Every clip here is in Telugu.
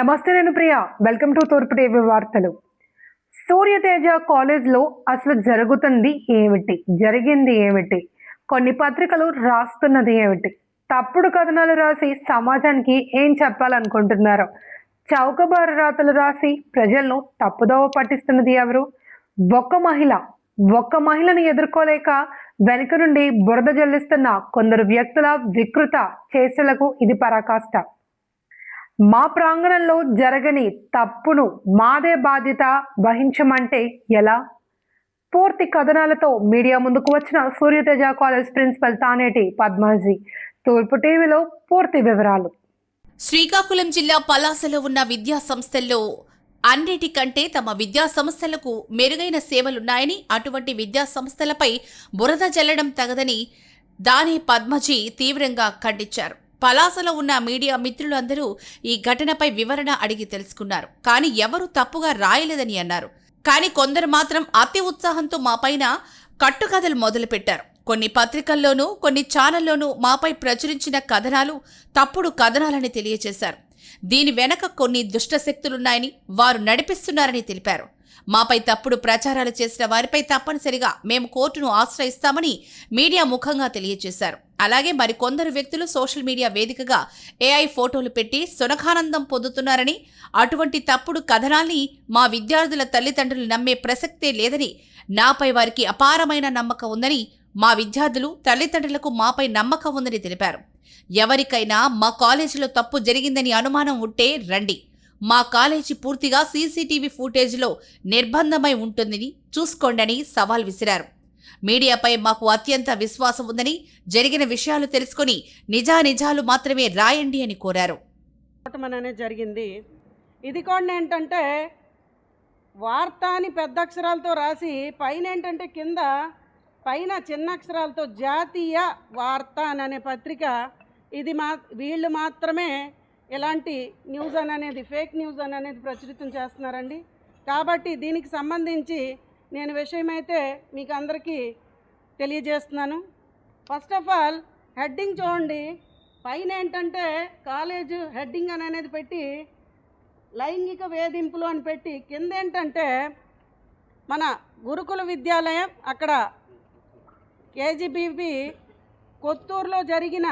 నమస్తే, నేను ప్రియా. వెల్కమ్ టు తూర్పు టీవీ వార్తలు. సూర్యతేజ కాలేజ్లో అసలు జరుగుతుంది ఏమిటి, జరిగింది ఏమిటి, కొన్ని పత్రికలు రాస్తున్నది ఏమిటి, తప్పుడు కథనాలు రాసి సమాజానికి ఏం చెప్పాలనుకుంటున్నారు, చౌకబారు రాతలు రాసి ప్రజలను తప్పుదోవ పట్టిస్తున్నది ఎవరు? ఒక్క మహిళను ఎదుర్కోలేక వెనుక నుండి బురద జల్లిస్తున్న కొందరు వ్యక్తుల వికృత చేష్టలకు ఇది పరాకాష్ట. మా ప్రాంగణంలో జరగని తప్పును మాదే బాధ్యత వహించమంటే ఎలా? పూర్తి కథనాలతో మీడియా ముందుకు వచ్చిన సూర్యతేజ కాలేజ్ ప్రిన్సిపల్ తానేటి పద్మాజీ. తూర్పు టీవీలో పూర్తి వివరాలు. శ్రీకాకుళం జిల్లా పలాసలో ఉన్న విద్యా సంస్థల్లో అన్నిటికంటే తమ విద్యా సంస్థలకు మెరుగైన సేవలున్నాయని, అటువంటి విద్యా సంస్థలపై బురద జల్లడం తగదని దానే పద్మజీ తీవ్రంగా ఖండించారు. పలాసలో ఉన్న మీడియా మిత్రులందరూ ఈ ఘటనపై వివరణ అడిగి తెలుసుకున్నారు. కానీ ఎవరూ తప్పుగా రాయలేదని అన్నారు. కానీ కొందరు మాత్రం అతి ఉత్సాహంతో మాపైన కట్టుకథలు మొదలుపెట్టారు. కొన్ని పత్రికల్లోనూ కొన్ని ఛానల్లోనూ మాపై ప్రచురించిన కథనాలు తప్పుడు కథనాలని తెలియజేశారు. దీని వెనక కొన్ని దుష్టశక్తులున్నాయని, వారు నడిపిస్తున్నారని తెలిపారు. మాపై తప్పుడు ప్రచారాలు చేసిన వారిపై తప్పనిసరిగా మేము కోర్టును ఆశ్రయిస్తామని మీడియా ముఖంగా తెలియజేశారు. అలాగే మరికొందరు వ్యక్తులు సోషల్ మీడియా వేదికగా ఏఐ ఫోటోలు పెట్టి సునకానందం పొందుతున్నారని, అటువంటి తప్పుడు కథనాల్ని మా విద్యార్థుల తల్లిదండ్రులు నమ్మే ప్రసక్తే లేదని, నాపై వారికి అపారమైన నమ్మకం ఉందని, మా విద్యార్థులు తల్లిదండ్రులకు మాపై నమ్మకం ఉందని తెలిపారు. ఎవరికైనా మా కాలేజీలో తప్పు జరిగిందని అనుమానం ఉంటే రండి, మా కాలేజీ పూర్తిగా సీసీటీవీ ఫుటేజ్లో నిర్బంధమై ఉంటుందని చూసుకోండని సవాల్ విసిరారు. మీడియాపై మాకు అత్యంత విశ్వాసం ఉందని, జరిగిన విషయాలు తెలుసుకొని నిజానిజాలు మాత్రమే రాయండి అని కోరారు. జరిగింది ఇది కూడా ఏంటంటే వార్త అని పెద్ద అక్షరాలతో రాసి పైన ఏంటంటే కింద పైన చిన్న అక్షరాలతో జాతీయ వార్త అనే పత్రిక, ఇది వీళ్ళు మాత్రమే ఎలాంటి న్యూస్ అనేది ఫేక్ న్యూస్ అనేది ప్రచురితం చేస్తున్నారండి. కాబట్టి దీనికి సంబంధించి నేను విషయమైతే మీకు అందరికీ తెలియజేస్తున్నాను. ఫస్ట్ ఆఫ్ ఆల్ హెడ్డింగ్ చూడండి. పైన ఏంటంటే కాలేజ్ హెడ్డింగ్ అనేది పెట్టి లైంగిక వేధింపులు అని పెట్టి, కింద ఏంటంటే మన గురుకుల విద్యాలయం అక్కడ కేజీబీబీ కొత్తూరులో జరిగిన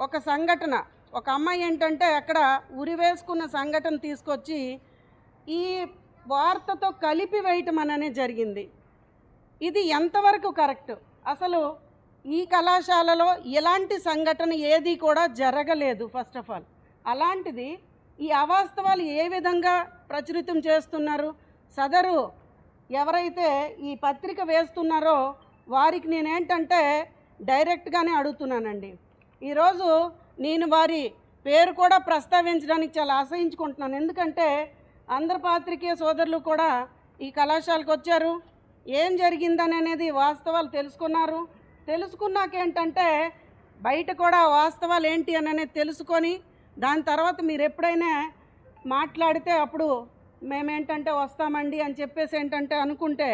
ఒక సంఘటన, ఒక అమ్మాయి ఏంటంటే అక్కడ ఉరివేసుకున్న సంఘటన తీసుకొచ్చి ఈ వార్తతో కలిపి వేయటం అనేది జరిగింది. ఇది ఎంతవరకు కరెక్ట్? అసలు ఈ కళాశాలలో ఇలాంటి సంఘటన ఏది కూడా జరగలేదు. ఫస్ట్ ఆఫ్ ఆల్ అలాంటిది ఈ అవాస్తవాలు ఏ విధంగా ప్రచురితం చేస్తున్నారు? సదరు ఎవరైతే ఈ పత్రిక వేస్తున్నారో వారికి నేనేంటంటే డైరెక్ట్గానే అడుగుతున్నానండి. ఈరోజు నేను వారి పేరు కూడా ప్రస్తావించడానికి చాలా అసహించుకుంటున్నాను. ఎందుకంటే అందరు పాత్రికేయ సోదరులు కూడా ఈ కళాశాలకు వచ్చారు, ఏం జరిగిందనేది వాస్తవాలు తెలుసుకున్నారు. తెలుసుకున్నాకేంటంటే బయట కూడా వాస్తవాలు ఏంటి అనేది తెలుసుకొని దాని తర్వాత మీరు ఎప్పుడైనా మాట్లాడితే అప్పుడు మేమేంటంటే వస్తామండి అని చెప్పేసి ఏంటంటే అనుకుంటే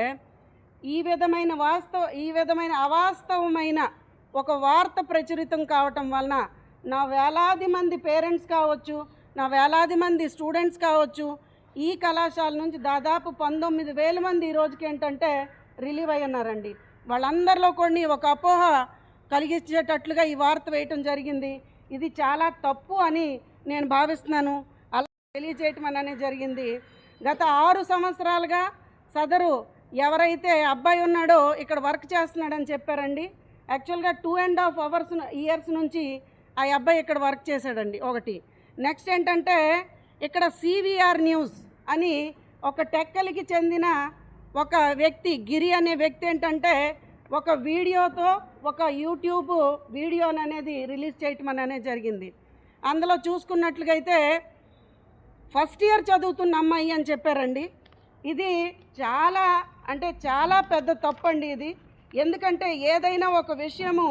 ఈ విధమైన అవాస్తవమైన ఒక వార్త ప్రచురితం కావటం వలన నా వేలాది మంది పేరెంట్స్ కావచ్చు, నా వేలాది మంది స్టూడెంట్స్ కావచ్చు, ఈ కళాశాల నుంచి దాదాపు 19,000 మంది ఈ రోజుకి ఏంటంటే రిలీవ్ అయి ఉన్నారండి. వాళ్ళందరిలో కొన్ని ఒక అపోహ కలిగించేటట్లుగా ఈ వార్త వేయటం జరిగింది. ఇది చాలా తప్పు అని నేను భావిస్తున్నాను. అలా తెలియజేయటం అనేది జరిగింది. గత 6 సంవత్సరాలుగా సదరు ఎవరైతే అబ్బాయి ఉన్నాడో ఇక్కడ వర్క్ చేస్తున్నాడని చెప్పారండి. యాక్చువల్గా 2.5 ఇయర్స్ నుంచి ఆ అబ్బాయి ఇక్కడ వర్క్ చేశాడండి. ఒకటి నెక్స్ట్ ఏంటంటే ఇక్కడ సివిఆర్ న్యూస్ అని ఒక టెక్కలికి చెందిన ఒక వ్యక్తి, గిరి అనే వ్యక్తి ఏంటంటే ఒక వీడియోతో ఒక యూట్యూబ్ వీడియోని అనేది రిలీజ్ చేయటం అనేది జరిగింది. అందులో చూసుకున్నట్లుగా అయితే ఫస్ట్ ఇయర్ చదువుతున్న అమ్మాయి అని చెప్పారండి. ఇది చాలా పెద్ద తప్పు అండి ఇది. ఎందుకంటే ఏదైనా ఒక విషయము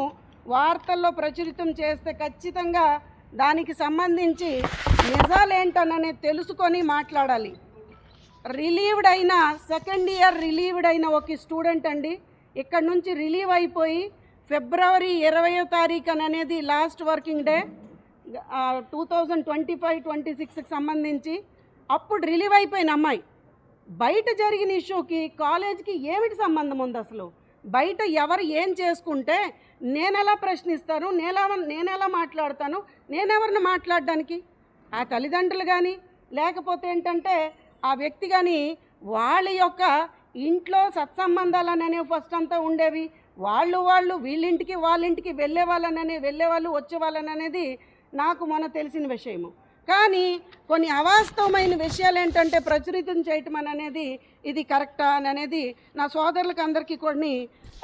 వార్తల్లో ప్రచురితం చేస్తే ఖచ్చితంగా దానికి సంబంధించి నిజాలేంటననే తెలుసుకొని మాట్లాడాలి. రిలీవ్డ్ అయిన సెకండ్ ఇయర్ రిలీవ్డ్ అయిన ఒక స్టూడెంట్ అండి ఇక్కడ నుంచి రిలీవ్ అయిపోయి ఫిబ్రవరి 20వ తారీఖు అనేది లాస్ట్ వర్కింగ్ డే 2025-26కి సంబంధించి అప్పుడు రిలీవ్ అయిపోయిన అమ్మాయి. బయట జరిగిన ఇష్యూకి కాలేజీకి ఏమిటి సంబంధం ఉంది అసలు? బయట ఎవరు ఏం చేసుకుంటే నేనెలా ప్రశ్నిస్తాను, నేనెలా మాట్లాడతాను, నేనెవరిని మాట్లాడడానికి? ఆ తల్లిదండ్రులు కానీ లేకపోతే ఏంటంటే ఆ వ్యక్తి కానీ వాళ్ళ యొక్క ఇంట్లో సత్సంబంధాలనే ఫస్ట్ అంతా ఉండేవి. వాళ్ళు వీళ్ళింటికి వాళ్ళింటికి వెళ్ళేవాళ్ళు వచ్చేవాళ్ళని అనేది నాకు మొన్న తెలిసిన విషయము. కానీ కొన్ని అవాస్తవమైన విషయాలు ఏంటంటే ప్రచురితం చేయటం అనేది ఇది కరెక్టా అని అనేది నా సోదరులకు అందరికీ కొన్ని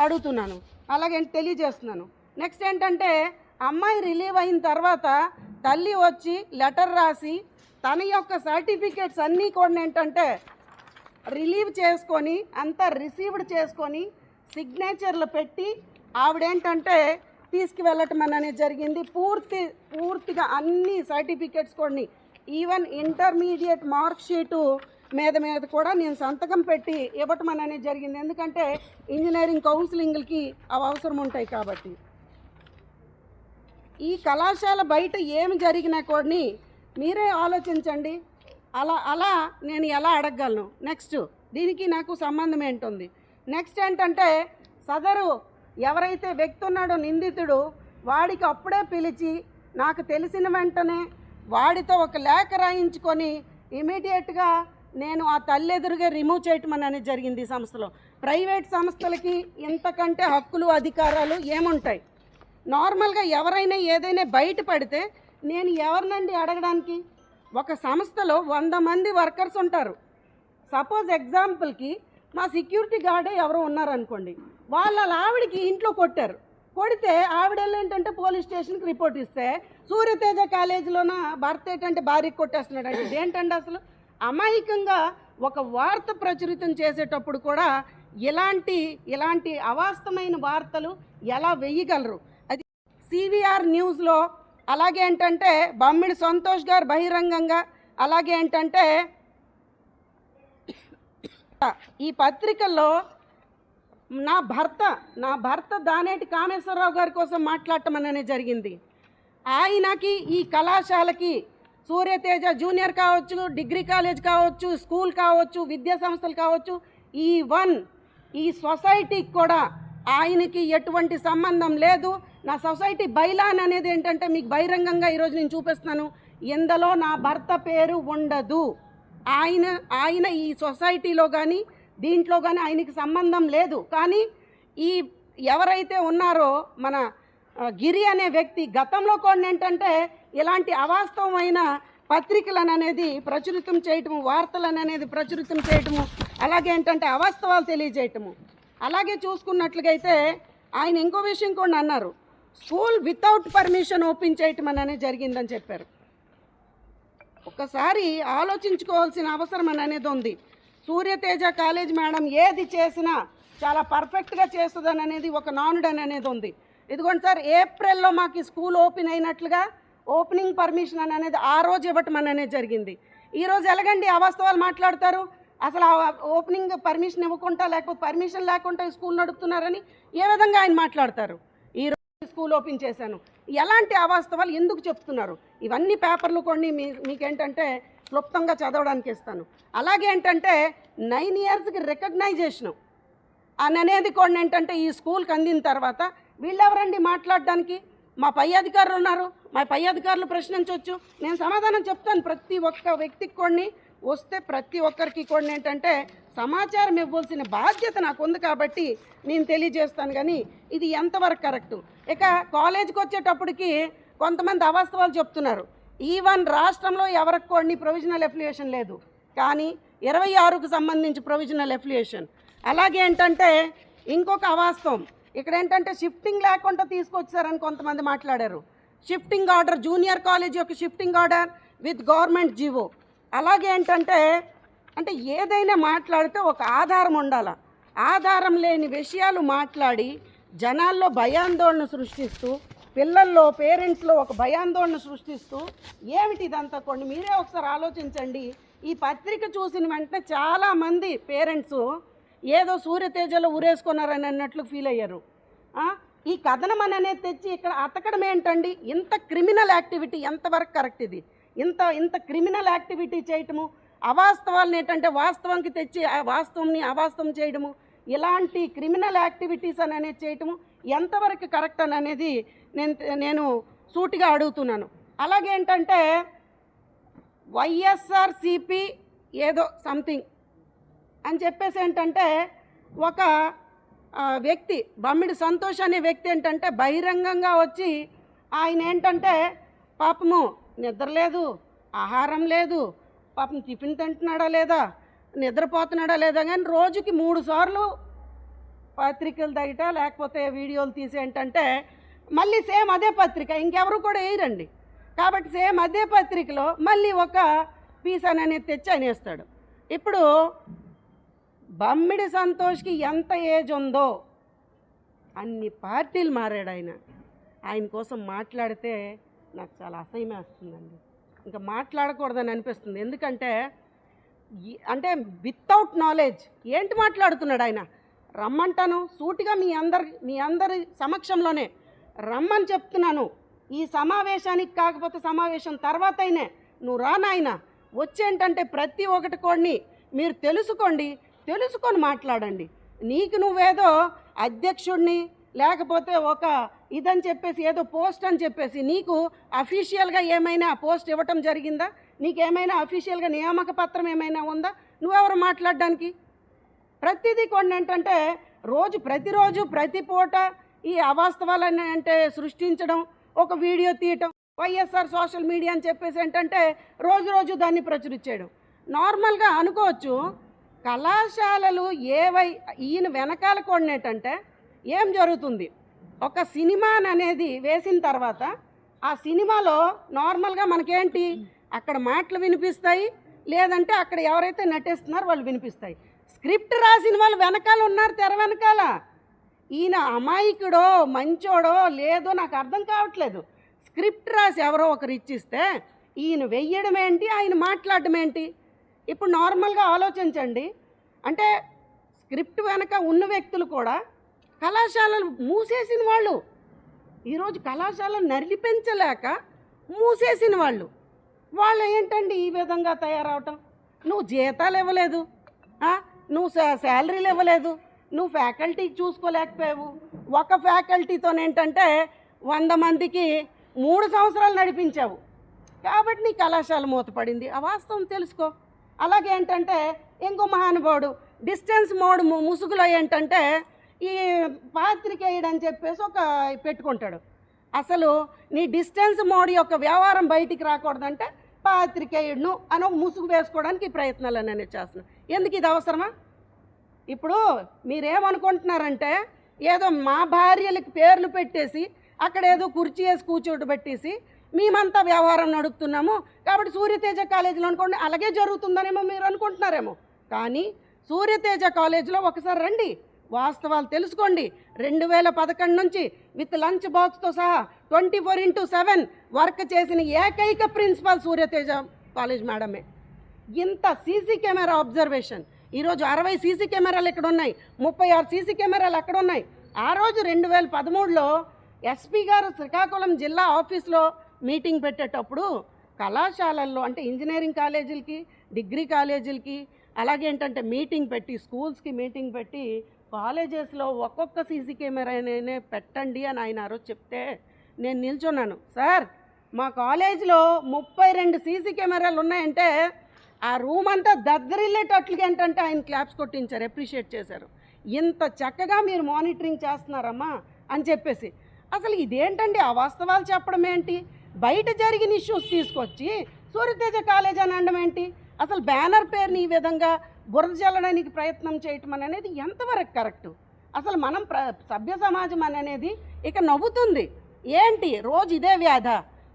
అడుగుతున్నాను, అలాగే తెలియజేస్తున్నాను. నెక్స్ట్ ఏంటంటే అమ్మాయి రిలీవ్ అయిన తర్వాత తల్లి వచ్చి లెటర్ రాసి తన యొక్క సర్టిఫికేట్స్ అన్నీ కూడా ఏంటంటే రిలీవ్ చేసుకొని అంతా రిసీవ్డ్ చేసుకొని సిగ్నేచర్లు పెట్టి ఆవిడేంటంటే తీసుకువెళ్ళటం అనేది జరిగింది. పూర్తిగా అన్ని సర్టిఫికేట్స్ కూడా ఈవెన్ ఇంటర్మీడియట్ మార్క్ షీటు మీద కూడా నేను సంతకం పెట్టి ఇవ్వటం అనేది జరిగింది. ఎందుకంటే ఇంజనీరింగ్ కౌన్సిలింగ్లకి అవి అవసరం ఉంటాయి కాబట్టి. ఈ కళాశాల బయట ఏమి జరిగినా కూడా మీరే ఆలోచించండి. అలా నేను ఎలా అడగగలను? నెక్స్ట్ దీనికి నాకు సంబంధం ఏంటుంది? నెక్స్ట్ ఏంటంటే సదరు ఎవరైతే వ్యక్తి ఉన్నాడో నిందితుడు వాడికి అప్పుడే పిలిచి నాకు తెలిసిన వెంటనే వాడితో ఒక లేఖ రాయించుకొని ఇమీడియట్గా నేను ఆ తల్లి ఎదురుగా రిమూవ్ చేయటం అనేది జరిగింది. ఈ సంస్థలో ప్రైవేట్ సంస్థలకి ఇంతకంటే హక్కులు అధికారాలు ఏముంటాయి? నార్మల్గా ఎవరైనా ఏదైనా బయటపడితే నేను ఎవరినండి అడగడానికి? ఒక సంస్థలో 100 మంది వర్కర్స్ ఉంటారు. సపోజ్ ఎగ్జాంపుల్కి మా సెక్యూరిటీ గార్డే ఎవరో ఉన్నారనుకోండి, వాళ్ళ ఆవిడికి ఇంట్లో కొడితే ఆవిడెళ్ళి ఏంటంటే పోలీస్ స్టేషన్కి రిపోర్ట్ ఇస్తే సూర్యతేజ కాలేజీలోన భర్త ఏంటంటే భార్యకి కొట్టేస్తున్నాడు అంటే ఇదేంటండి అసలు? అమాయకంగా ఒక వార్త ప్రచురితం చేసేటప్పుడు కూడా ఇలాంటి అవాస్తవమైన వార్తలు ఎలా వెయ్యగలరు? అది సివిఆర్ న్యూస్లో, అలాగే ఏంటంటే బమ్మిడి సంతోష్ గారు బహిరంగంగా, అలాగే ఏంటంటే ఈ పత్రికల్లో నా భర్త దానేటి కామేశ్వరరావు గారి కోసం మాట్లాడటం అనేది జరిగింది. ఆయనకి ఈ కళాశాలకి సూర్యతేజ జూనియర్ కావచ్చు, డిగ్రీ కాలేజ్ కావచ్చు, స్కూల్ కావచ్చు, విద్యా సంస్థలు కావచ్చు, ఈ సొసైటీకి కూడా ఆయనకి ఎటువంటి సంబంధం లేదు. నా సొసైటీ బైలాన్ అనేది ఏంటంటే మీకు బహిరంగంగా ఈరోజు నేను చూపిస్తున్నాను. ఇందులో నా భర్త పేరు ఉండదు. ఆయన ఈ సొసైటీలో కానీ దీంట్లో కానీ ఆయనకి సంబంధం లేదు. కానీ ఈ ఎవరైతే ఉన్నారో మన గిరి అనే వ్యక్తి గతంలో కొన్ని ఏంటంటే ఇలాంటి అవాస్తవమైన పత్రికలను అనేది ప్రచురితం చేయటము, వార్తలను అనేది ప్రచురితం చేయటము, అలాగే ఏంటంటే అవాస్తవాలు తెలియజేయటము. అలాగే చూసుకున్నట్లుగా అయితే ఆయన ఇంకో విషయం కూడా అన్నారు, స్కూల్ వితౌట్ పర్మిషన్ ఓపెన్ చేయటం అనేది జరిగిందని చెప్పారు. ఒకసారి ఆలోచించుకోవాల్సిన అవసరం అనేది ఉంది. సూర్యతేజ కాలేజ్ మేడం ఏది చేసినా చాలా పర్ఫెక్ట్గా చేస్తుందని అనేది ఒక నానుడు అనేది ఉంది. ఇదిగోండి సార్, ఏప్రిల్లో మాకు స్కూల్ ఓపెన్ అయినట్లుగా ఓపెనింగ్ పర్మిషన్ అనేది ఆ రోజు ఇవ్వటం అనేది జరిగింది. ఈరోజు ఎలాగండి అవాస్తవాలు మాట్లాడతారు? అసలు ఓపెనింగ్ పర్మిషన్ ఇవ్వకుండా లేకపోతే పర్మిషన్ లేకుండా స్కూల్ నడుపుతున్నారని ఏ విధంగా ఆయన మాట్లాడతారు? ఈరోజు స్కూల్ ఓపెన్ చేశాను, ఎలాంటి అవాస్తవాలు ఎందుకు చెప్తున్నారు? ఇవన్నీ పేపర్లు కొన్ని మీకేంటంటే క్లుప్తంగా చదవడానికి ఇస్తాను. అలాగే ఏంటంటే 9 ఇయర్స్కి రికగ్నైజేషను అనేది కూడా ఏంటంటే ఈ స్కూల్కి అందిన తర్వాత వీళ్ళెవరండి మాట్లాడడానికి? మా పై అధికారులు ఉన్నారు, మా పై అధికారులు ప్రశ్నించవచ్చు, నేను సమాధానం చెప్తాను. ప్రతి ఒక్క వ్యక్తికి కొన్ని వస్తే ప్రతి ఒక్కరికి కూడా ఏంటంటే సమాచారం ఇవ్వాల్సిన బాధ్యత నాకు ఉంది కాబట్టి నేను తెలియజేస్తాను. కానీ ఇది ఎంతవరకు కరెక్టు? ఇక కాలేజీకి వచ్చేటప్పటికి కొంతమంది అవాస్తవాలు చెప్తున్నారు. ఈవెన్ రాష్ట్రంలో ఎవరికి కొన్ని ప్రొవిజనల్ అఫిలియేషన్ లేదు, కానీ 26కు సంబంధించి ప్రొవిజనల్ అఫిలియేషన్. అలాగే ఏంటంటే ఇంకొక అవాస్తవం ఇక్కడ ఏంటంటే షిఫ్టింగ్ లేకుండా తీసుకొచ్చారని కొంతమంది మాట్లాడారు. షిఫ్టింగ్ ఆర్డర్, జూనియర్ కాలేజ్ యొక్క shifting order with government GO. అలాగే ఏంటంటే ఏదైనా మాట్లాడితే ఒక ఆధారం ఉండాలి. ఆధారం లేని విషయాలు మాట్లాడి జనాల్లో భయాందోళన సృష్టిస్తూ, పిల్లల్లో పేరెంట్స్లో ఒక భయాందోళన సృష్టిస్తూ ఏమిటి ఇదంతా? కొన్ని మీరే ఒకసారి ఆలోచించండి. ఈ పత్రిక చూసిన వెంటనే చాలామంది పేరెంట్స్ ఏదో సూర్యతేజలో ఊరేసుకున్నారని అన్నట్లు ఫీల్ అయ్యారు. ఈ కథనం అనేది తెచ్చి ఇక్కడ అతకడం ఏంటండి? ఇంత క్రిమినల్ యాక్టివిటీ ఎంతవరకు కరెక్ట్? ఇది ఇంత క్రిమినల్ యాక్టివిటీ చేయటము, అవాస్తవాలను ఏంటంటే వాస్తవానికి తెచ్చి ఆ వాస్తవంని అవాస్తవం చేయడము, ఇలాంటి క్రిమినల్ యాక్టివిటీస్ అని అనేది చేయటము ఎంతవరకు కరెక్ట్ అని అనేది నేను సూటిగా అడుగుతున్నాను. అలాగే ఏంటంటే వైఎస్ఆర్సిపి ఏదో సంథింగ్ అని చెప్పేసి ఏంటంటే ఒక వ్యక్తి బమ్మిడి సంతోష్ అనే వ్యక్తి ఏంటంటే బహిరంగంగా వచ్చి ఆయన ఏంటంటే పాపము నిద్ర లేదు, ఆహారం లేదు, పాపం టిఫిన్ తింటున్నాడా లేదా, నిద్రపోతున్నాడా లేదా, కానీ రోజుకి 3 సార్లు పత్రికలు తగ్గట లేకపోతే వీడియోలు తీసి ఏంటంటే మళ్ళీ సేమ్ అదే పత్రిక ఇంకెవరు కూడా వేయరండి. కాబట్టి సేమ్ అదే పత్రికలో మళ్ళీ ఒక పీస్ అనేది తెచ్చి ఆయన వేస్తాడు. ఇప్పుడు బమ్మిడి సంతోష్కి ఎంత ఏజ్ ఉందో అన్ని పార్టీలు మారాడు ఆయన కోసం మాట్లాడితే నాకు చాలా అసహ్యం వేస్తుందండి. ఇంకా మాట్లాడకూడదని అనిపిస్తుంది. ఎందుకంటే అంటే వితౌట్ నాలెడ్జ్ ఏంటి మాట్లాడుతున్నాడు ఆయన. రమ్మంటాను సూటిగా మీ అందరి సమక్షంలోనే రమ్మని చెప్తున్నాను. ఈ సమావేశానికి కాకపోతే సమావేశం తర్వాత అయినా నువ్వు రానాయన వచ్చేంటంటే ప్రతి ఒక్కటి కొన్ని మీరు తెలుసుకొని మాట్లాడండి. నీకు నువ్వేదో అధ్యక్షుడిని లేకపోతే ఒక ఇదని చెప్పేసి ఏదో పోస్ట్ అని చెప్పేసి నీకు అఫీషియల్గా ఏమైనా పోస్ట్ ఇవ్వటం జరిగిందా, నీకేమైనా అఫీషియల్గా నియామక పత్రం ఏమైనా ఉందా, నువ్వెవరు మాట్లాడడానికి? ప్రతిదీ కొన్ని ఏంటంటే ప్రతిరోజు ప్రతి పూట ఈ అవాస్తవాలని అంటే సృష్టించడం, ఒక వీడియో తీయటం, వైఎస్ఆర్ సోషల్ మీడియా అని చెప్పేసి ఏంటంటే రోజు దాన్ని ప్రచురించేయడం. నార్మల్గా అనుకోవచ్చు కళాశాలలు ఈయన వెనకాల కూడా ఏంటంటే ఏం జరుగుతుంది, ఒక సినిమా అనేది వేసిన తర్వాత ఆ సినిమాలో నార్మల్గా మనకేంటి అక్కడ మాటలు వినిపిస్తాయి, లేదంటే అక్కడ ఎవరైతే నటిస్తున్నారో వాళ్ళు వినిపిస్తాయి. స్క్రిప్ట్ రాసిన వాళ్ళు వెనకాల ఉన్నారు, తెర వెనకాల. ఈయన అమాయకుడో మంచోడో లేదో నాకు అర్థం కావట్లేదు. స్క్రిప్ట్ రాసి ఎవరో ఒకరు ఇచ్చిస్తే ఈయన వెయ్యడం ఏంటి, ఆయన మాట్లాడడం ఏంటి? ఇప్పుడు నార్మల్గా ఆలోచించండి. అంటే స్క్రిప్ట్ వెనక ఉన్న వ్యక్తులు కూడా కళాశాలలు మూసేసిన వాళ్ళు, ఈరోజు కళాశాలను నరిపెంచలేక మూసేసిన వాళ్ళు ఏంటండి ఈ విధంగా తయారవటం? నువ్వు జీతాలు ఇవ్వలేదు, నువ్వు శాలరీలు ఇవ్వలేదు, నువ్వు ఫ్యాకల్టీకి చూసుకోలేకపోయావు. ఒక ఫ్యాకల్టీతోనేంటంటే 100 మందికి 3 సంవత్సరాలు నడిపించావు. కాబట్టి నీ కళాశాల మూతపడింది. ఆ వాస్తవం తెలుసుకో. అలాగే ఏంటంటే ఇంకో మహానుభావుడు డిస్టెన్స్ మోడ్ ముసుగులో ఏంటంటే ఈ పాత్రికేయుడు అని చెప్పేసి ఒక పెట్టుకుంటాడు. అసలు నీ డిస్టెన్స్ మోడ్ యొక్క వ్యవహారం బయటికి రాకూడదంటే పాత్రికేయుడును అని ఒక ముసుగు వేసుకోవడానికి ఈ ప్రయత్నాలు అనేది చేస్తున్నాను. ఎందుకు ఇది అవసరమా? ఇప్పుడు మీరేమనుకుంటున్నారంటే ఏదో మా భార్యలకి పేర్లు పెట్టేసి అక్కడ ఏదో కుర్చీ వేసి కూర్చోబెట్టేసి మేమంతా వ్యవహారం నడుపుతున్నాము కాబట్టి సూర్యతేజ కాలేజీలో అనుకోండి అలాగే జరుగుతుందనేమో మీరు అనుకుంటున్నారేమో. కానీ సూర్యతేజ కాలేజీలో ఒకసారి రండి, వాస్తవాలు తెలుసుకోండి. 2011 నుంచి విత్ లంచ్ బాక్స్తో సహా 24/7 వర్క్ చేసిన ఏకైక ప్రిన్సిపాల్ సూర్యతేజ కాలేజ్ మేడమే. ఇంత సీసీ కెమెరా అబ్జర్వేషన్, ఈరోజు 60 సీసీ కెమెరాలు ఇక్కడ ఉన్నాయి, 36 సీసీ కెమెరాలు అక్కడ ఉన్నాయి. ఆ రోజు 2013లో ఎస్పీ గారు శ్రీకాకుళం జిల్లా ఆఫీస్లో మీటింగ్ పెట్టేటప్పుడు కళాశాలల్లో అంటే ఇంజనీరింగ్ కాలేజీలకి డిగ్రీ కాలేజీలకి అలాగే ఏంటంటే మీటింగ్ పెట్టి స్కూల్స్కి మీటింగ్ పెట్టి కాలేజెస్లో ఒక్కొక్క సీసీ కెమెరానే పెట్టండి అని ఆయన ఆ రోజు చెప్తే నేను నిల్చున్నాను. సార్ మా కాలేజీలో 32 సీసీ కెమెరాలు ఉన్నాయంటే ఆ రూమ్ అంతా దద్దరిల్లేటట్లుగా ఏంటంటే ఆయన క్లాప్స్ కొట్టించారు, అప్రిషియేట్ చేశారు. ఇంత చక్కగా మీరు మానిటరింగ్ చేస్తున్నారమ్మా అని చెప్పేసి. అసలు ఇదేంటండి ఆ వాస్తవాలు చెప్పడం ఏంటి? బయట జరిగిన ఇష్యూస్ తీసుకొచ్చి సూర్యతేజ కాలేజ్ అని అనడం ఏంటి? అసలు బ్యానర్ పేరుని ఈ విధంగా బురద చల్లడానికి ప్రయత్నం చేయటం అనేది ఎంతవరకు కరెక్టు? అసలు మనం సభ్య సమాజం అనేది ఇక నవ్వుతుంది. ఏంటి రోజు ఇదే వ్యాధ,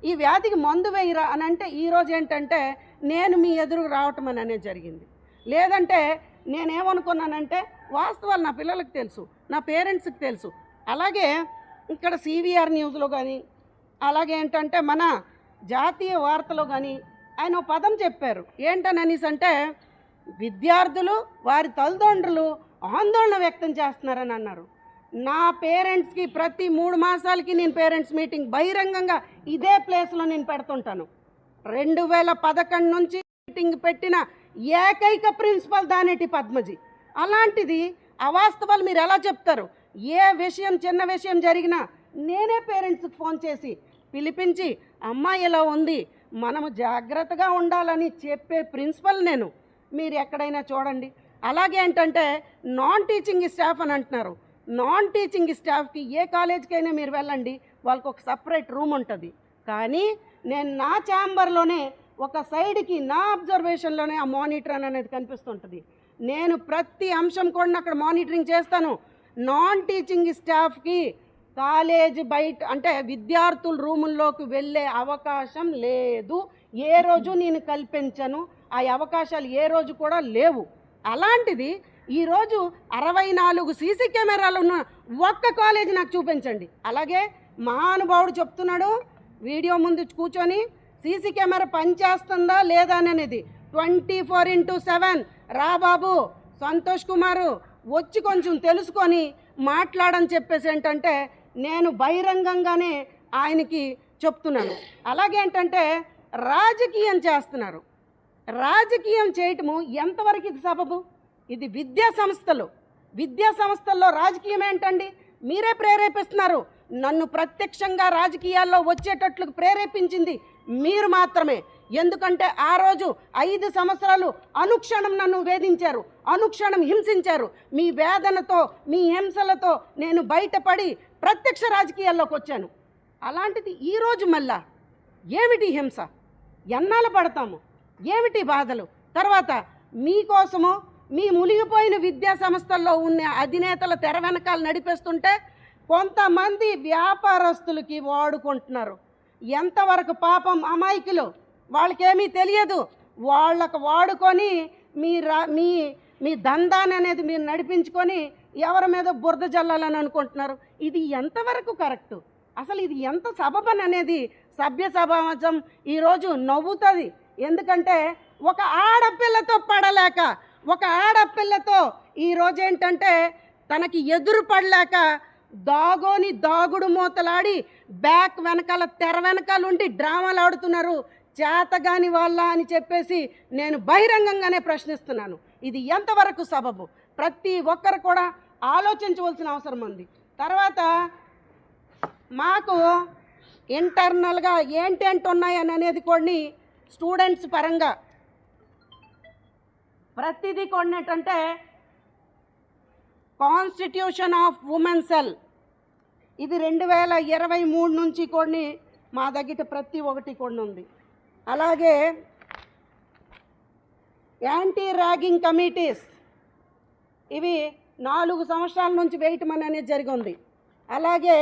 ఈ వ్యాధికి మందు వేయరా అని అంటే ఈరోజు ఏంటంటే నేను మీ ఎదురుకు రావటం అనేది జరిగింది. లేదంటే నేనేమనుకున్నానంటే వాస్తవాలు నా పిల్లలకు తెలుసు, నా పేరెంట్స్కి తెలుసు. అలాగే ఇక్కడ CVR న్యూస్లో కానీ అలాగే ఏంటంటే మన జాతీయ వార్తలో కానీ ఆయన పదం చెప్పారు. ఏంటననేసి అంటే విద్యార్థులు వారి తల్లిదండ్రులు ఆందోళన వ్యక్తం చేస్తున్నారని అన్నారు. నా పేరెంట్స్కి ప్రతి 3 మాసాలకి నేను పేరెంట్స్ మీటింగ్ బహిరంగంగా ఇదే ప్లేస్లో నేను పెడుతుంటాను. 2011 నుంచి మీటింగ్ పెట్టిన ఏకైక ప్రిన్సిపల్ దానేటి పద్మజి. అలాంటిది అవాస్తవాలు మీరు ఎలా చెప్తారు? ఏ విషయం చిన్న విషయం జరిగినా నేనే పేరెంట్స్కి ఫోన్ చేసి పిలిపించి అమ్మాయి ఇలా ఉంది, మనము జాగ్రత్తగా ఉండాలని చెప్పే ప్రిన్సిపల్ నేను. మీరు ఎక్కడైనా చూడండి. అలాగే ఏంటంటే నాన్ టీచింగ్ స్టాఫ్ అని అంటున్నారు. నాన్ టీచింగ్ స్టాఫ్కి ఏ కాలేజ్కైనా మీరు వెళ్ళండి, వాళ్ళకి ఒక సపరేట్ రూమ్ ఉంటుంది. కానీ నేను నా ఛాంబర్లోనే ఒక సైడ్కి నా అబ్జర్వేషన్లోనే ఆ మానిటర్ అనేది కనిపిస్తుంటుంది. నేను ప్రతి అంశం కూడా అక్కడ మానిటరింగ్ చేస్తాను. నాన్ టీచింగ్ స్టాఫ్కి కాలేజ్ బయట అంటే విద్యార్థుల రూముల్లోకి వెళ్ళే అవకాశం లేదు. ఏ రోజు నేను కల్పించను, ఆ అవకాశాలు ఏ రోజు కూడా లేవు. అలాంటిది ఈరోజు 64 సీసీ కెమెరాలు ఉన్న ఒక్క కాలేజీ నాకు చూపించండి. అలాగే మహానుభావుడు చెప్తున్నాడు వీడియో ముందు కూర్చొని, సీసీ కెమెరా పనిచేస్తుందా లేదా అనేది 24/7 రా బాబు సంతోష్ కుమారు వచ్చి కొంచెం తెలుసుకొని మాట్లాడని చెప్పేసి ఏంటంటే నేను బహిరంగంగానే ఆయనకి చెప్తున్నాను. అలాగే ఏంటంటే రాజకీయం చేస్తున్నారు. రాజకీయం చేయటము ఎంతవరకు ఇది సబబు? ఇది విద్యా సంస్థల్లో రాజకీయం ఏంటండి? మీరే ప్రేరేపిస్తున్నారు. నన్ను ప్రత్యక్షంగా రాజకీయాల్లో వచ్చేటట్లు ప్రేరేపించింది మీరు మాత్రమే. ఎందుకంటే ఆ రోజు 5 సంవత్సరాలు అనుక్షణం నన్ను వేధించారు, అనుక్షణం హింసించారు. మీ వేదనతో మీ హింసలతో నేను బయటపడి ప్రత్యక్ష రాజకీయాల్లోకి వచ్చాను. అలాంటిది ఈరోజు మళ్ళా ఏమిటి హింస? ఎన్నాళ్ళు పడతాము? ఏమిటి బాధలు? తర్వాత మీకోసము మీ మునిగిపోయిన విద్యా సంస్థల్లో ఉన్న అధినేతల తెర వెనకాల నడిపేస్తుంటే కొంతమంది వ్యాపారస్తులకి వాడుకుంటున్నారు. ఎంతవరకు పాపం అమాయకులు, వాళ్ళకేమీ తెలియదు. వాళ్ళకు వాడుకొని మీ దందాన్ని అనేది మీరు నడిపించుకొని ఎవరి మీద బురద జల్లాలని అనుకుంటున్నారు. ఇది ఎంతవరకు కరెక్టు? అసలు ఇది ఎంత సబబన్ అనేది సభ్య సమాజం ఈరోజు నవ్వుతుంది. ఎందుకంటే ఒక ఆడపిల్లతో పడలేక, ఒక ఆడపిల్లతో ఈరోజు ఏంటంటే తనకి ఎదురు పడలేక దాగుడు మూతలాడి బ్యాక్ వెనకాల తెర వెనకాల ఉండి డ్రామాలు ఆడుతున్నారు. చేతగాని వాళ్ళ అని చెప్పేసి నేను బహిరంగంగానే ప్రశ్నిస్తున్నాను. ఇది ఎంతవరకు సబబు? ప్రతి ఒక్కరు కూడా ఆలోచించవలసిన అవసరం ఉంది. తర్వాత మాకు ఇంటర్నల్గా ఏంటేంటి ఉన్నాయని అనేది కొన్ని స్టూడెంట్స్ పరంగా ప్రతిదీ కొన్ని ఏంటంటే కాన్స్టిట్యూషన్ ఆఫ్ ఉమెన్ సెల్, ఇది 2023 నుంచి కొన్ని మా దగ్గర ప్రతి ఒక్కటి కొన్ని ఉంది. అలాగే యాంటీ ర్యాగింగ్ కమిటీస్, ఇవి 4 సంవత్సరాల నుంచి వేయటం అనేది జరిగింది. అలాగే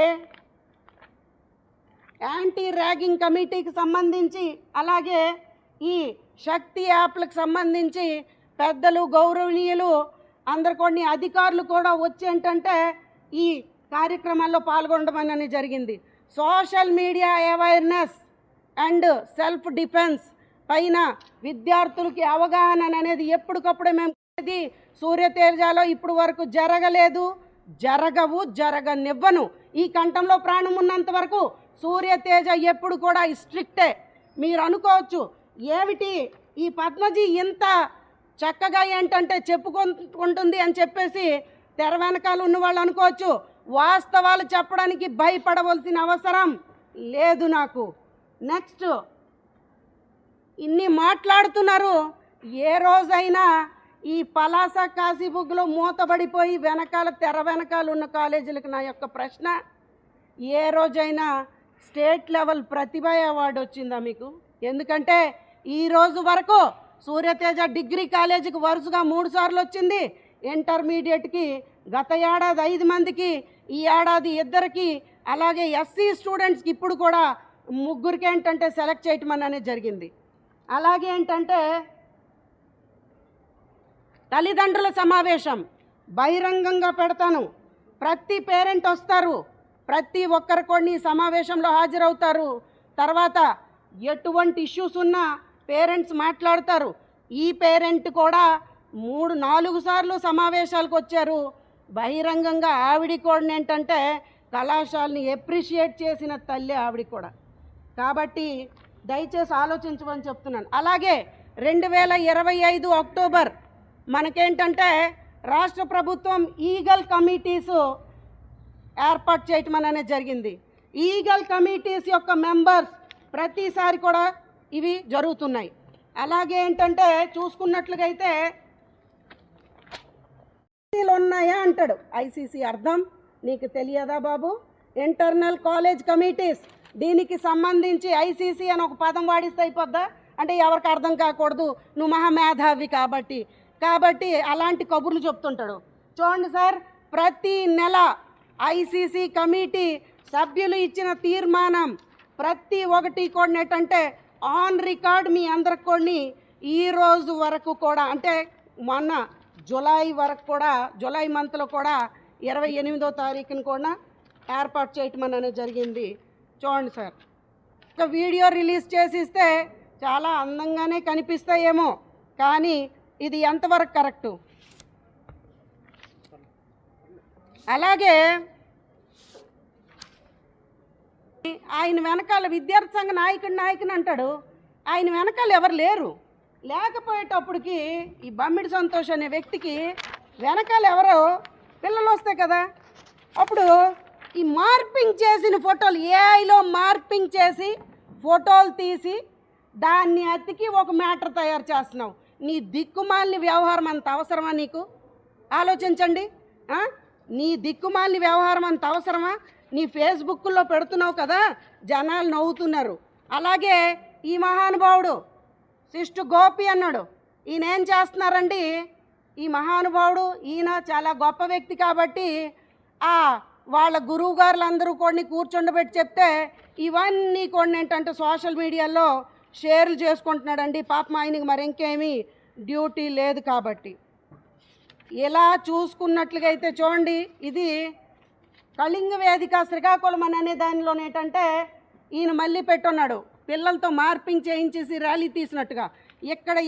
యాంటీ ర్యాగింగ్ కమిటీకి సంబంధించి, అలాగే ఈ శక్తి యాప్లకు సంబంధించి పెద్దలు గౌరవనీయులు అందరు కొన్ని అధికారులు కూడా వచ్చి ఏంటంటే ఈ కార్యక్రమాల్లో పాల్గొనడం అనేది జరిగింది. Social media awareness and self defence పైన విద్యార్థులకి అవగాహన అనేది ఎప్పటికప్పుడే మేము సూర్యతేజలో ఇప్పుడు వరకు జరగలేదు, జరగనివ్వను. ఈ కంఠంలో ప్రాణం ఉన్నంత వరకు సూర్యతేజ ఎప్పుడు కూడా స్ట్రిక్టే. మీరు అనుకోవచ్చు ఏమిటి ఈ పద్మజి ఇంత చక్కగా ఏంటంటే చెప్పుకుంటుంది అని చెప్పేసి తెర వెనకాల ఉన్న వాళ్ళు అనుకోవచ్చు. వాస్తవాలు చెప్పడానికి భయపడవలసిన అవసరం లేదు నాకు. నెక్స్ట్, ఇన్ని మాట్లాడుతున్నారు. ఏ రోజైనా ఈ పలాస కాశీబుగ్లో మూతబడిపోయి వెనకాల తెర వెనకాల ఉన్న కాలేజీలకు నా యొక్క ప్రశ్న, ఏ రోజైనా స్టేట్ లెవెల్ ప్రతిభ అవార్డు వచ్చిందా మీకు? ఎందుకంటే ఈరోజు వరకు సూర్యతేజ డిగ్రీ కాలేజీకి వరుసగా 3 సార్లు వచ్చింది. ఇంటర్మీడియట్కి గత ఏడాది 5 మందికి, ఈ ఏడాది 2కి, అలాగే ఎస్సీ స్టూడెంట్స్కి ఇప్పుడు కూడా 3కి ఏంటంటే సెలెక్ట్ చేయటం అనేది జరిగింది. అలాగే ఏంటంటే తల్లిదండ్రుల సమావేశం బహిరంగంగా పెడతాను. ప్రతి పేరెంట్ వస్తారు, ప్రతి ఒక్కరు కొన్ని సమావేశంలో హాజరవుతారు. తర్వాత ఎటువంటి ఇష్యూస్ ఉన్నా పేరెంట్స్ మాట్లాడతారు. ఈ పేరెంట్ కూడా 3-4 సార్లు సమావేశాలకు వచ్చారు. బహిరంగంగా ఆవిడ కూడా ఏంటంటే కళాశాలని ఎప్రిషియేట్ చేసిన తల్లి ఆవిడ కూడా. కాబట్టి దయచేసి ఆలోచించమని చెప్తున్నాను. అలాగే 2025 అక్టోబర్ మనకేంటంటే రాష్ట్ర ప్రభుత్వం ఈగల్ కమిటీస్ ఏర్పాటు చేయటం అనేది జరిగింది. ఈగల్ కమిటీస్ యొక్క మెంబర్స్ ప్రతిసారి కూడా ఇవి జరుగుతున్నాయి. అలాగే ఏంటంటే చూసుకున్నట్లుగా అయితే ఉన్నాయా అంటాడు. ఐసీసీ అర్థం నీకు తెలియదా బాబు? Internal college committees. దీనికి సంబంధించి ఐసీసీ అని ఒక పదం వాడిస్తే అయిపోద్దా? అంటే ఎవరికి అర్థం కాకూడదు, నువ్వు మహామేధావి కాబట్టి అలాంటి కబుర్లు చెప్తుంటాడు. చూడండి సార్, ప్రతి నెల ఐసీసీ కమిటీ సభ్యులు ఇచ్చిన తీర్మానం ప్రతి ఒక్కటి కూడా ఏంటంటే ఆన్ రికార్డ్ మీ అందరికి కూడా ఈ రోజు వరకు కూడా, అంటే మొన్న జూలై వరకు కూడా, జూలై మంత్లో కూడా 28వ తారీఖున కూడా ఏర్పాటు చేయటం అనేది జరిగింది. చూడండి సార్, ఒక వీడియో రిలీజ్ చేసిస్తే చాలా అందంగానే కనిపిస్తాయేమో, కానీ ఇది ఎంతవరకు కరెక్టు? అలాగే ఆయన వెనకాల విద్యార్థి సంఘ నాయకుని అంటాడు. ఆయన వెనకాల ఎవరు లేరు. లేకపోయేటప్పటికి ఈ బమ్మిడి సంతోష్ అనే వ్యక్తికి వెనకాల ఎవరో పిల్లలు వస్తాయి కదా, అప్పుడు ఈ మార్పింగ్ చేసిన ఫోటోలు, ఏఐలో మార్పింగ్ చేసి ఫోటోలు తీసి దాన్ని అతికి ఒక మ్యాటర్ తయారు చేస్తున్నావు. నీ దిక్కుమాలిన వ్యవహారం అంత అవసరమా నీకు? ఆలోచించండి. నీ దిక్కుమాలిన వ్యవహారం అంత అవసరమా? నీ ఫేస్బుక్లో పెడుతున్నావు కదా, జనాలు నవ్వుతున్నారు. అలాగే ఈ మహానుభావుడు సిస్టు గోపి అన్నాడు. ఈయన ఏం చేస్తున్నారండి? ఈ మహానుభావుడు ఈయన చాలా గొప్ప వ్యక్తి కాబట్టి వాళ్ళ గురువు గారులందరూ కూడా కూర్చొండబెట్టి చెప్తే ఇవన్నీ కూడా ఏంటంటే సోషల్ మీడియాలో షేర్లు చేసుకుంటున్నాడండి. పాపం ఆయనకి మరి ఇంకేమీ డ్యూటీ లేదు కాబట్టి. ఇలా చూసుకున్నట్లుగా అయితే చూడండి, ఇది కళింగ వేదిక శ్రీకాకుళం అనే దానిలో ఏంటంటే ఈయన మళ్ళీ పెట్టున్నాడు పిల్లలతో మార్పింగ్ చేయించేసి ర్యాలీ తీసినట్టుగా.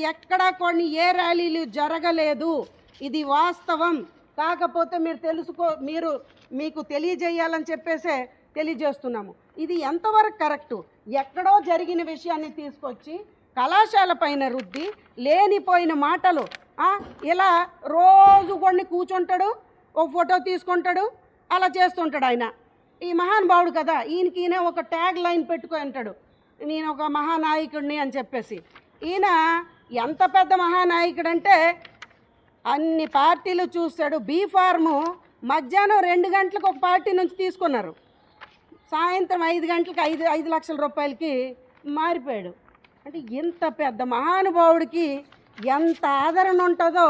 ఎక్కడా కొన్ని ఏ ర్యాలీలు జరగలేదు, ఇది వాస్తవం. కాకపోతే మీకు తెలియజేయాలని చెప్పేసే తెలియజేస్తున్నాము. ఇది ఎంతవరకు కరెక్టు? ఎక్కడో జరిగిన విషయాన్ని తీసుకొచ్చి కళాశాల పైన రుద్ది లేనిపోయిన మాటలు. ఇలా రోజు కొన్ని కూర్చుంటాడు, ఒక ఫోటో తీసుకుంటాడు, అలా చేస్తుంటాడు ఆయన. ఈ మహానుభావుడు కదా, ఈయన ఒక ట్యాగ్ లైన్ పెట్టుకొని అంటాడు, నేను ఒక మహానాయకుడిని అని చెప్పేసి. ఈయన ఎంత పెద్ద మహానాయకుడు అంటే అన్ని పార్టీలు చూస్తాడు. బీ ఫార్ము మధ్యాహ్నం 2 గంటలకు ఒక పార్టీ నుంచి తీసుకున్నారు, సాయంత్రం 5 గంటలకు 5 లక్షల రూపాయలకి మారిపోయాడు. అంటే ఇంత పెద్ద మహానుభావుడికి ఎంత ఆదరణ ఉంటుందో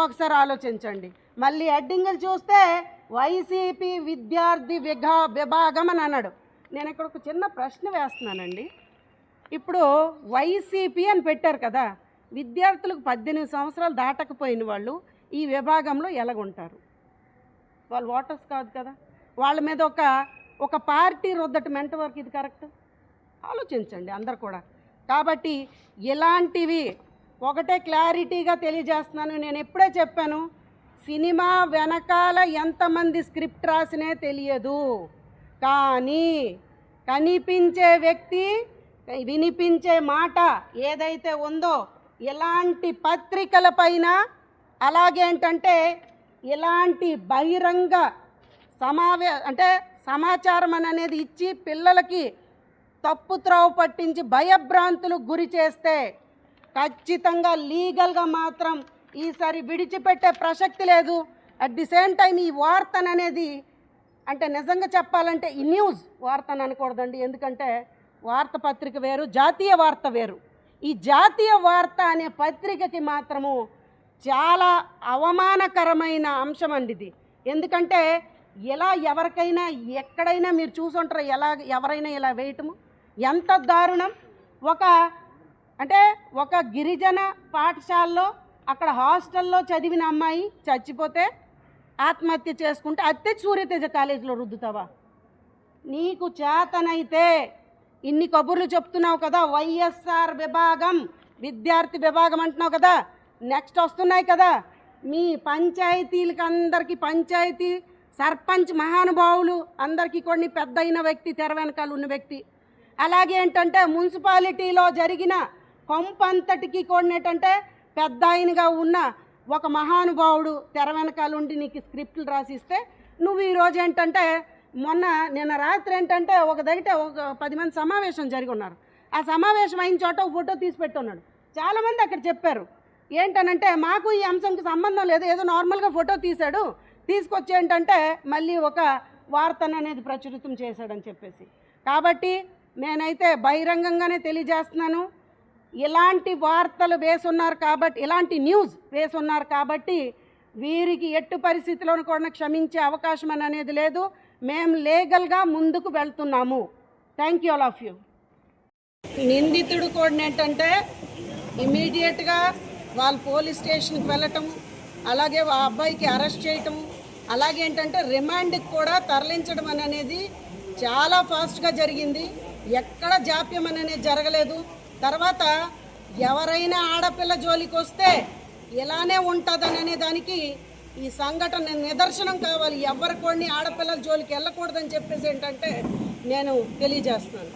ఒకసారి ఆలోచించండి. మళ్ళీ హెడ్డింగులు చూస్తే వైసీపీ విద్యార్థి విభాగం అని అన్నాడు. నేను ఇక్కడ ఒక చిన్న ప్రశ్న వేస్తున్నానండి. ఇప్పుడు వైసీపీ అని పెట్టారు కదా, విద్యార్థులకు 18 సంవత్సరాలు దాటకపోయిన వాళ్ళు ఈ విభాగంలో ఎలాగుంటారు? వాళ్ళు ఓటర్స్ కాదు కదా, వాళ్ళ మీద ఒక పార్టీ రుద్దటం ఎంతవరకు ఇది కరెక్ట్? ఆలోచించండి అందరు కూడా. కాబట్టి ఇలాంటివి ఒకటే క్లారిటీగా తెలియజేస్తున్నాను. నేను ఎప్పుడే చెప్పాను, సినిమా వెనకాల ఎంతమంది స్క్రిప్ట్ రాసినే తెలియదు, కానీ కనిపించే వ్యక్తి వినిపించే మాట ఏదైతే ఉందో ఇలాంటి పత్రికల పైన, అలాగే ఏంటంటే ఇలాంటి బహిరంగ సమాచారం అనేది ఇచ్చి పిల్లలకి తప్పు త్రోవ పట్టించి భయభ్రాంతులు గురి చేస్తే ఖచ్చితంగా లీగల్గా మాత్రం ఈసారి విడిచిపెట్టే ప్రసక్తి లేదు. అట్ ది సేమ్ టైం ఈ వార్తను అనేది, అంటే నిజంగా చెప్పాలంటే ఈ న్యూస్ వార్తను అనకూడదండి, ఎందుకంటే వార్తాపత్రిక వేరు, జాతీయ వార్త వేరు. ఈ జాతీయ వార్త అనే పత్రికకి మాత్రము చాలా అవమానకరమైన అంశం అండి ఇది. ఎందుకంటే ఇలా ఎవరికైనా ఎక్కడైనా మీరు చూసుంటారు, ఎవరైనా ఇలా వేయటము ఎంత దారుణం. ఒక గిరిజన పాఠశాలలో అక్కడ హాస్టల్లో చదివిన అమ్మాయి చచ్చిపోతే ఆత్మహత్య చేసుకుంటే అత్తే సూర్యతేజ కాలేజీలో రుద్దుతావా? నీకు చేతనైతే ఇన్ని కబుర్లు చెప్తున్నావు కదా, వైఎస్ఆర్ విభాగం విద్యార్థి విభాగం అంటున్నావు కదా, నెక్స్ట్ వస్తున్నాయి కదా మీ పంచాయతీలకి అందరికీ, పంచాయతీ సర్పంచ్ మహానుభావులు అందరికీ కొన్ని పెద్ద అయిన వ్యక్తి, తెర వెనకాల ఉన్న వ్యక్తి. అలాగే ఏంటంటే మున్సిపాలిటీలో జరిగిన పంపు అంతటికి కూడా ఏంటంటే పెద్ద ఆయనగా ఉన్న ఒక మహానుభావుడు తెర వెనకాల ఉండి నీకు స్క్రిప్ట్లు రాసిస్తే నువ్వు ఈరోజు ఏంటంటే నిన్న రాత్రి ఏంటంటే ఒక దగ్గర ఒక 10 మంది సమావేశం జరిగి ఉన్నారు. ఆ సమావేశం అయిన చోట ఒక ఫోటో తీసి పెట్టున్నాడు. చాలామంది అక్కడ చెప్పారు ఏంటనంటే మాకు ఈ అంశంకి సంబంధం లేదు, ఏదో నార్మల్గా ఫోటో తీశాడు, తీసుకొచ్చి ఏంటంటే మళ్ళీ ఒక వార్తను అనేది ప్రచురితం చేశాడని చెప్పేసి. కాబట్టి నేనైతే బహిరంగంగానే తెలియజేస్తున్నాను, ఇలాంటి వార్తలు వేసున్నారు కాబట్టి, ఇలాంటి న్యూస్ వేసున్నారు కాబట్టి వీరికి ఎట్టు పరిస్థితిలోనూ కూడా క్షమించే అవకాశం అనేది లేదు. మేము లీగల్గా ముందుకు వెళ్తున్నాము. Thank you all of you. నిందితుడు కూడా ఏంటంటే ఇమీడియట్గా వాళ్ళు పోలీస్ స్టేషన్కి వెళ్ళటం, అలాగే ఆ అబ్బాయికి అరెస్ట్ చేయటం, అలాగే ఏంటంటే రిమాండ్కి కూడా తరలించడం అనేది చాలా ఫాస్ట్గా జరిగింది. ఎక్కడ జాప్యం అనేది జరగలేదు. తర్వాత ఎవరైనా ఆడపిల్ల జోలికి వస్తే ఇలానే ఉంటుందనే దానికి ఈ సంఘటన నిదర్శనం కావాలి. ఎవరు కొన్ని ఆడపిల్లల జోలికి వెళ్ళకూడదని చెప్పేసి ఏంటంటే నేను తెలియజేస్తున్నాను.